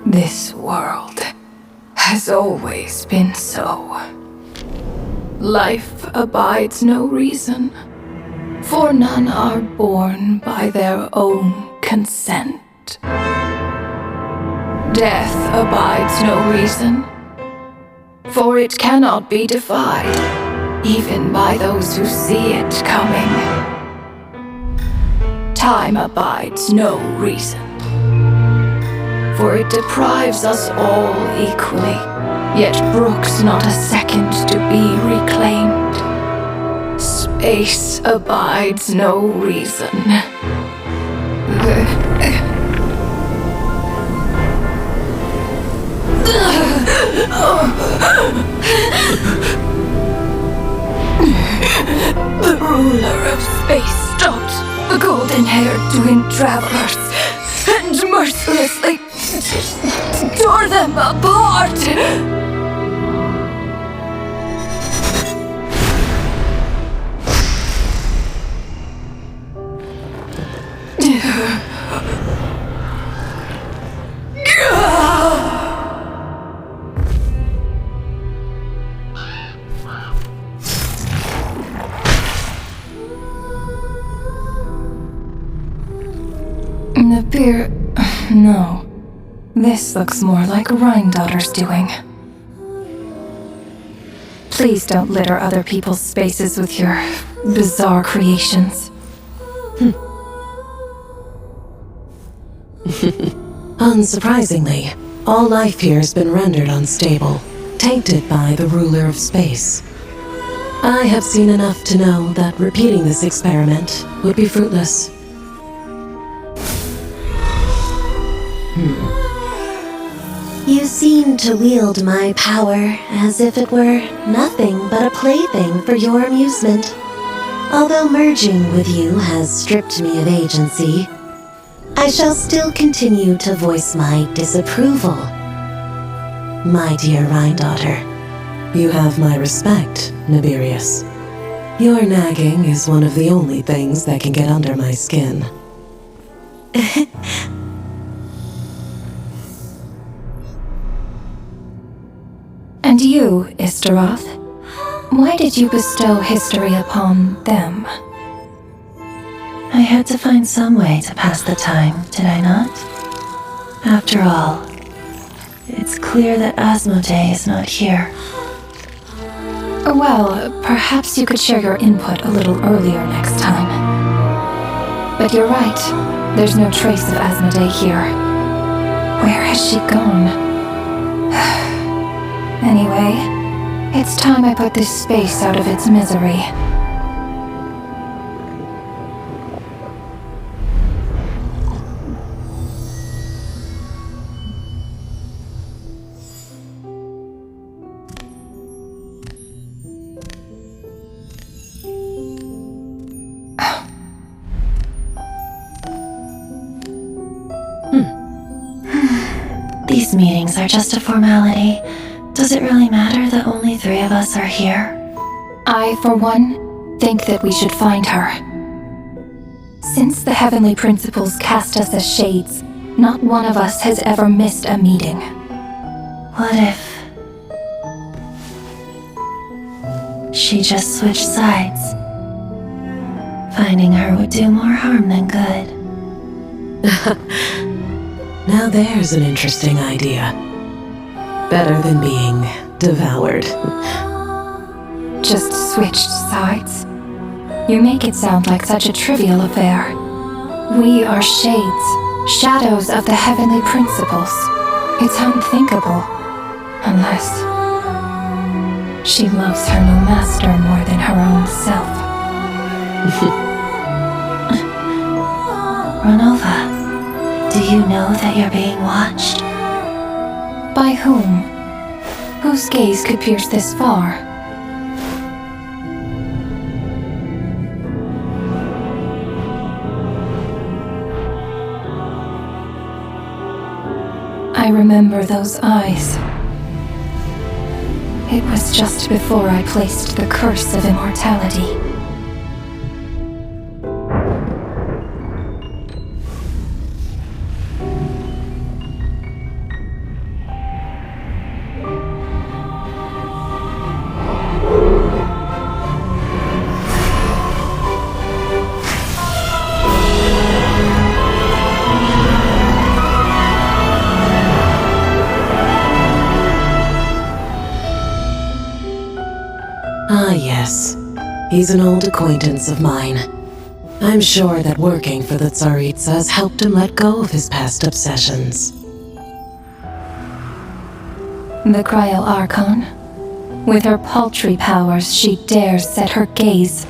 This world has always been so. Life abides no reason, for none are born by their own consent. Death abides no reason, for it cannot be defied, even by those who see it coming. Time abides no reason, for it deprives us all equally, yet brooks not a second to be reclaimed. Space abides no reason. The ruler of space stopped the golden-haired twin travelers and mercilessly tore them apart. The beer... No. This looks more like Rhinedottir's doing. Please don't litter other people's spaces with your bizarre creations. Unsurprisingly, all life here has been rendered unstable, tainted by the ruler of space. I have seen enough to know that repeating this experiment would be fruitless. You seem to wield my power as if it were nothing but a plaything for your amusement. Although merging with you has stripped me of agency, I shall still continue to voice my disapproval. My dear Rhinedottir. You have my respect, Nibirius. Your nagging is one of the only things that can get under my skin. And you, Istaroth, why did you bestow history upon them? I had to find some way to pass the time, did I not? After all, it's clear that Asmodee is not here. Well, perhaps you could share your input a little earlier next time. But you're right, there's no trace of Asmodee here. Where has she gone? Anyway, it's time I put this space out of its misery. These meetings are just a formality. Does it really matter that only 3 of us are here? I, for one, think that we should find her. Since the Heavenly Principles cast us as shades, not one of us has ever missed a meeting. What if she just switched sides? Finding her would do more harm than good. Now there's an interesting idea. Better than being devoured. Just switched sides? You make it sound like such a trivial affair. We are shades, shadows of the Heavenly Principles. It's unthinkable. Unless she loves her new master more than her own self. Ronova, do you know that you're being watched? By whom? Whose gaze could pierce this far? I remember those eyes. It was just before I placed the curse of immortality. Ah, yes. He's an old acquaintance of mine. I'm sure that working for the Tsaritsa has helped him let go of his past obsessions. The Cryo Archon. With her paltry powers, she dares set her gaze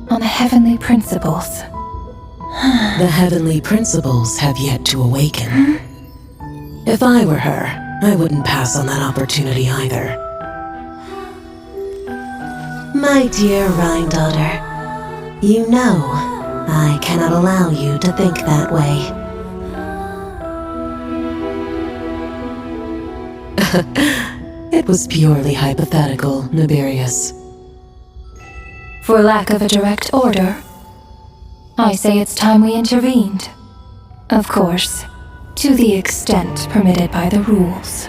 on the heavenly principles. The heavenly principles have yet to awaken. If I were her, I wouldn't pass on that opportunity either. My dear Rhinedottir, you know I cannot allow you to think that way. It was purely hypothetical, Nibirius. For lack of a direct order, I say it's time we intervened. Of course, to the extent permitted by the rules.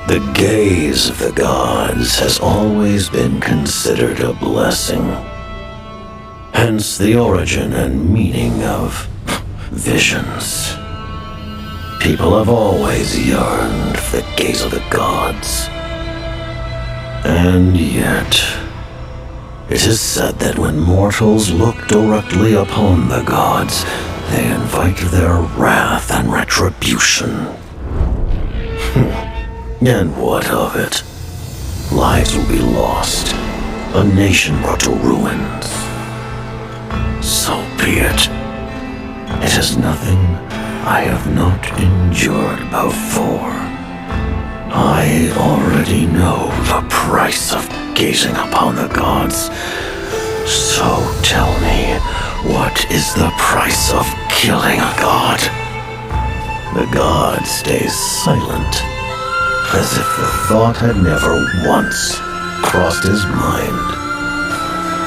The gaze of the gods has always been considered a blessing. Hence the origin and meaning of visions. People have always yearned for the gaze of the gods. And yet, it is said that when mortals look directly upon the gods, they invite their wrath and retribution. And what of it? Lives will be lost, a nation brought to ruins. So be it. It is nothing I have not endured before. I already know the price of gazing upon the gods. So tell me, what is the price of killing a god? The god stays silent, as if the thought had never once crossed his mind.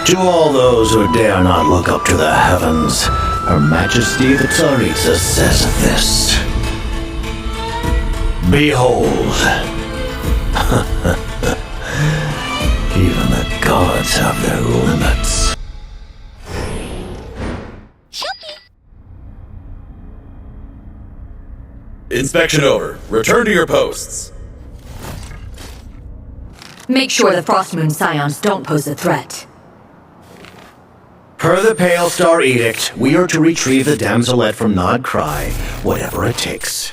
To all those who dare not look up to the heavens, Her Majesty the Tsaritsa says this. Behold, even the gods have their limits. Inspection over. Return to your posts. Make sure the Frostmoon Scions don't pose a threat. Per the Pale Star Edict, we are to retrieve the damselette from Nod Cry, whatever it takes.